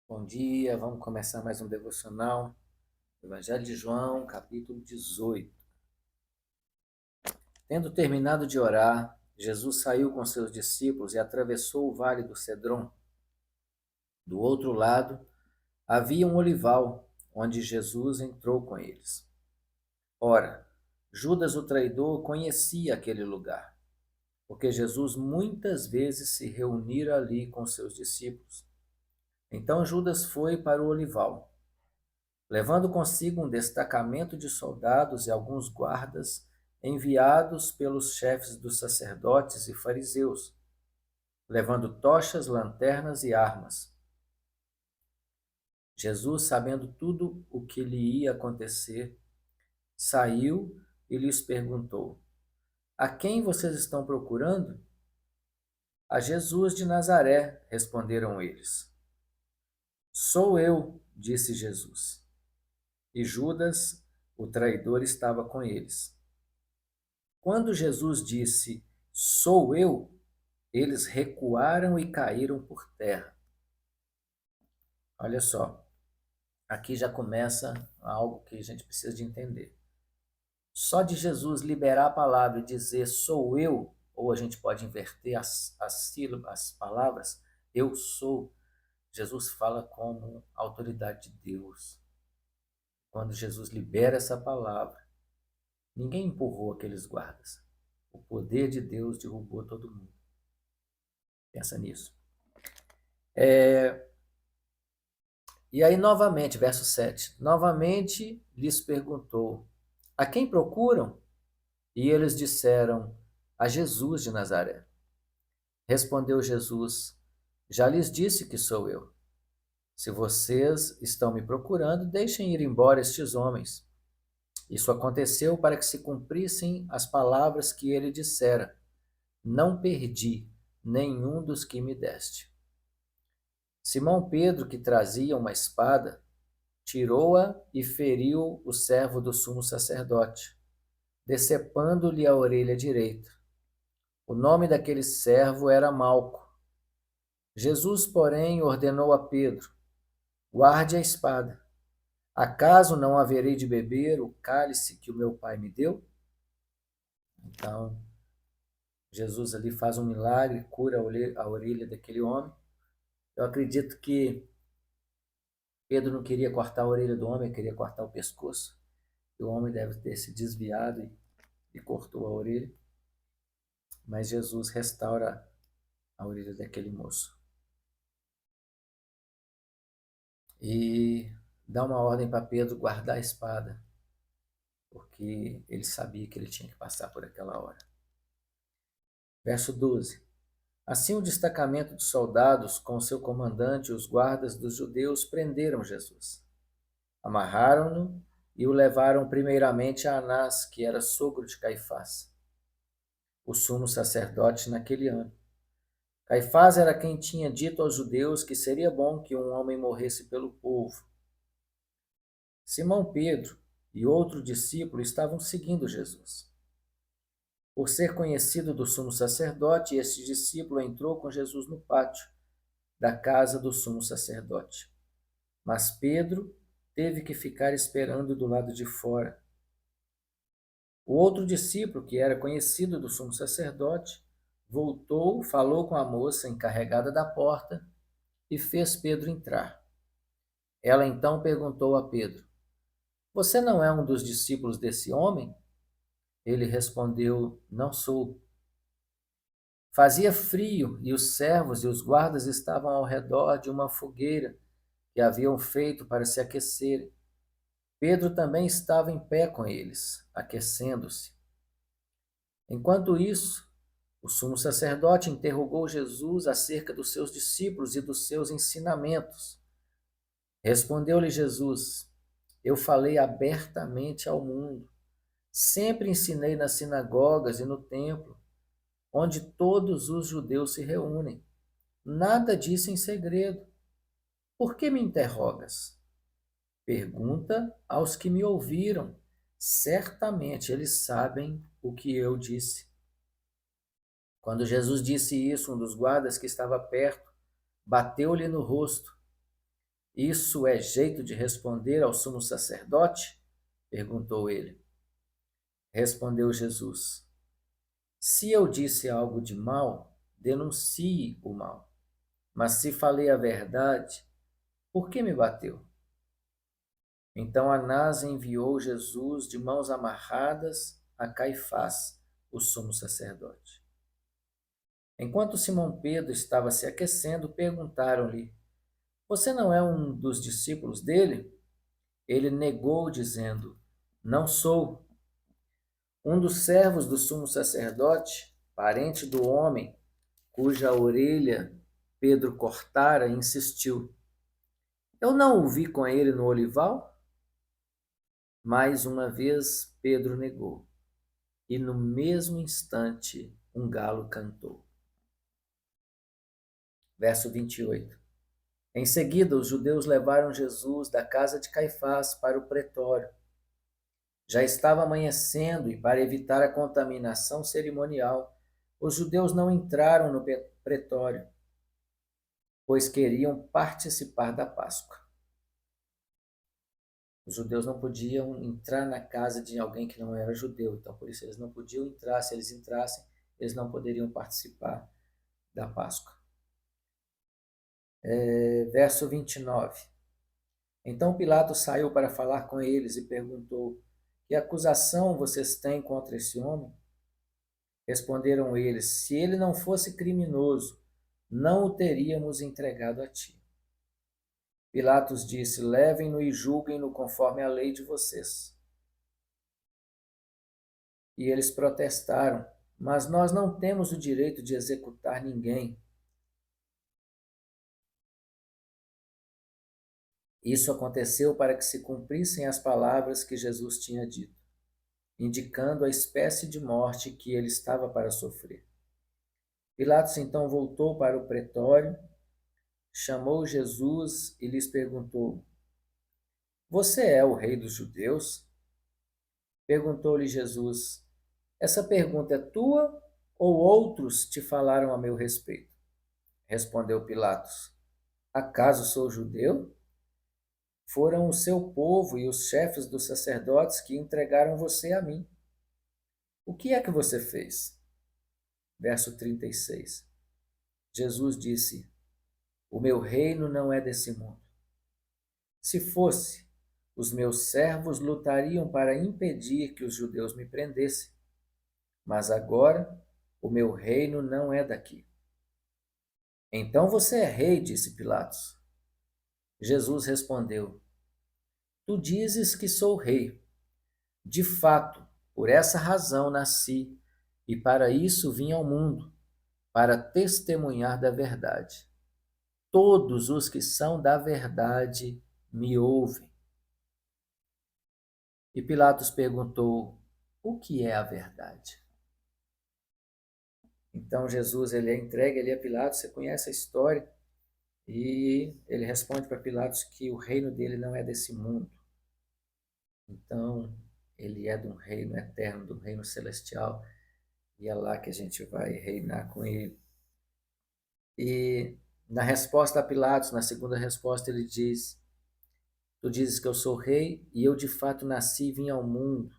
Bom dia, vamos começar mais um devocional. Evangelho de João, capítulo 18. Tendo terminado de orar, Jesus saiu com seus discípulos e atravessou o vale do Cedron. Do outro lado, havia um olival, onde Jesus entrou com eles. Ora, Judas o traidor conhecia aquele lugar, porque Jesus muitas vezes se reunira ali com seus discípulos. Então Judas foi para o olival, levando consigo um destacamento de soldados e alguns guardas enviados pelos chefes dos sacerdotes e fariseus, levando tochas, lanternas e armas. Jesus, sabendo tudo o que lhe ia acontecer, saiu e lhes perguntou: A quem vocês estão procurando? A Jesus de Nazaré, responderam eles. Sou eu, disse Jesus. E Judas, o traidor, estava com eles. Quando Jesus disse, Sou eu, eles recuaram e caíram por terra. Olha só, aqui já começa algo que a gente precisa de entender. Só de Jesus liberar a palavra e dizer sou eu, ou a gente pode inverter as sílabas, as palavras, eu sou, Jesus fala como autoridade de Deus. Quando Jesus libera essa palavra, ninguém empurrou aqueles guardas. O poder de Deus derrubou todo mundo. Pensa nisso. E aí, novamente, verso 7. Novamente lhes perguntou: A quem procuram? E eles disseram: A Jesus de Nazaré. Respondeu Jesus: Já lhes disse que sou eu. Se vocês estão me procurando, deixem ir embora estes homens. Isso aconteceu para que se cumprissem as palavras que ele dissera: Não perdi nenhum dos que me deste. Simão Pedro, que trazia uma espada, tirou-a e feriu o servo do sumo sacerdote, decepando-lhe a orelha direita. O nome daquele servo era Malco. Jesus, porém, ordenou a Pedro: Guarde a espada. Acaso não haverei de beber o cálice que o meu pai me deu? Então, Jesus ali faz um milagre, cura a orelha daquele homem. Eu acredito que Pedro não queria cortar a orelha do homem, queria cortar o pescoço. E o homem deve ter se desviado e cortou a orelha. Mas Jesus restaura a orelha daquele moço. E dá uma ordem para Pedro guardar a espada, porque ele sabia que ele tinha que passar por aquela hora. Verso 12. Assim o destacamento de soldados, com seu comandante e os guardas dos judeus, prenderam Jesus. Amarraram-no e o levaram primeiramente a Anás, que era sogro de Caifás, o sumo sacerdote naquele ano. Caifás era quem tinha dito aos judeus que seria bom que um homem morresse pelo povo. Simão Pedro e outro discípulo estavam seguindo Jesus. Por ser conhecido do sumo sacerdote, este discípulo entrou com Jesus no pátio da casa do sumo sacerdote. Mas Pedro teve que ficar esperando do lado de fora. O outro discípulo, que era conhecido do sumo sacerdote, voltou, falou com a moça encarregada da porta e fez Pedro entrar. Ela então perguntou a Pedro: Você não é um dos discípulos desse homem? Ele respondeu: Não sou. Fazia frio e os servos e os guardas estavam ao redor de uma fogueira que haviam feito para se aquecerem. Pedro também estava em pé com eles, aquecendo-se. Enquanto isso, o sumo sacerdote interrogou Jesus acerca dos seus discípulos e dos seus ensinamentos. Respondeu-lhe Jesus: Eu falei abertamente ao mundo. Sempre ensinei nas sinagogas e no templo, onde todos os judeus se reúnem. Nada disse em segredo. Por que me interrogas? Pergunta aos que me ouviram. Certamente eles sabem o que eu disse. Quando Jesus disse isso, um dos guardas que estava perto bateu-lhe no rosto. Isso é jeito de responder ao sumo sacerdote? Perguntou ele. Respondeu Jesus: Se eu disse algo de mal, denuncie o mal. Mas se falei a verdade, por que me bateu? Então Anás enviou Jesus de mãos amarradas a Caifás, o sumo sacerdote. Enquanto Simão Pedro estava se aquecendo, perguntaram-lhe: Você não é um dos discípulos dele? Ele negou, dizendo: Não sou. Um dos servos do sumo sacerdote, parente do homem cuja orelha Pedro cortara, insistiu: Eu não o vi com ele no olival? Mais uma vez Pedro negou, e no mesmo instante um galo cantou. Verso 28. Em seguida, os judeus levaram Jesus da casa de Caifás para o pretório. Já estava amanhecendo e, para evitar a contaminação cerimonial, os judeus não entraram no pretório, pois queriam participar da Páscoa. Os judeus não podiam entrar na casa de alguém que não era judeu, então por isso eles não podiam entrar. Se eles entrassem, eles não poderiam participar da Páscoa. Verso 29. Então Pilatos saiu para falar com eles e perguntou: Que acusação vocês têm contra esse homem? Responderam eles: Se ele não fosse criminoso, não o teríamos entregado a ti. Pilatos disse: Levem-no e julguem-no conforme a lei de vocês. E eles protestaram: Mas nós não temos o direito de executar ninguém. Isso aconteceu para que se cumprissem as palavras que Jesus tinha dito, indicando a espécie de morte que ele estava para sofrer. Pilatos então voltou para o pretório, chamou Jesus e lhes perguntou: Você é o rei dos judeus? Perguntou-lhe Jesus: Essa pergunta é tua ou outros te falaram a meu respeito? Respondeu Pilatos: Acaso sou judeu? Foram o seu povo e os chefes dos sacerdotes que entregaram você a mim. O que é que você fez? Verso 36. Jesus disse: O meu reino não é desse mundo. Se fosse, os meus servos lutariam para impedir que os judeus me prendessem. Mas agora o meu reino não é daqui. Então você é rei, disse Pilatos. Jesus respondeu: Tu dizes que sou rei. De fato, por essa razão nasci, e para isso vim ao mundo, para testemunhar da verdade. Todos os que são da verdade me ouvem. E Pilatos perguntou: O que é a verdade? Então Jesus ele é entregue ali a Pilatos, você conhece a história, e ele responde para Pilatos que o reino dele não é desse mundo. Então, ele é de um reino eterno, de um reino celestial, e é lá que a gente vai reinar com ele. E na resposta a Pilatos, na segunda resposta, ele diz: Tu dizes que eu sou rei, e eu de fato nasci e vim ao mundo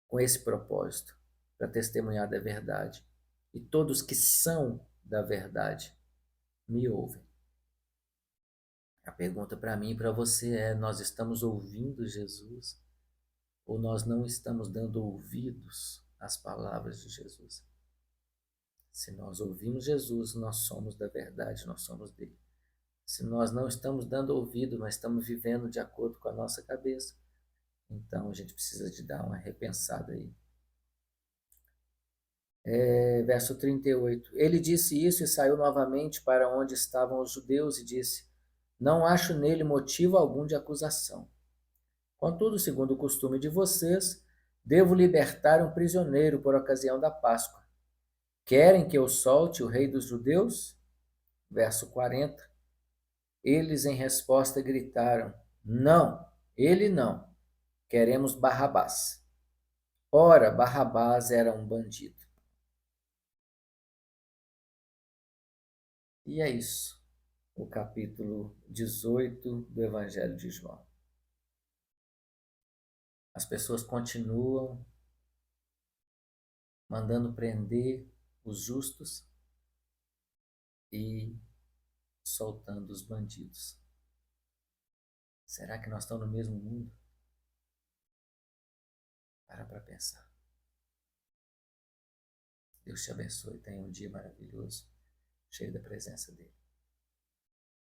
com esse propósito, para testemunhar da verdade. E todos que são da verdade me ouvem. A pergunta para mim e para você é: nós estamos ouvindo Jesus ou nós não estamos dando ouvidos às palavras de Jesus? Se nós ouvimos Jesus, nós somos da verdade, nós somos dele. Se nós não estamos dando ouvido, mas estamos vivendo de acordo com a nossa cabeça, então a gente precisa de dar uma repensada aí. Verso 38. Ele disse isso e saiu novamente para onde estavam os judeus e disse: Não acho nele motivo algum de acusação. Contudo, segundo o costume de vocês, devo libertar um prisioneiro por ocasião da Páscoa. Querem que eu solte o rei dos judeus? Verso 40. Eles, em resposta, gritaram: Não, ele não. Queremos Barrabás. Ora, Barrabás era um bandido. E é isso. o capítulo 18 do Evangelho de João. As pessoas continuam mandando prender os justos e soltando os bandidos. Será que nós estamos no mesmo mundo? Para pensar. Deus te abençoe. Tenha um dia maravilhoso, cheio da presença dele.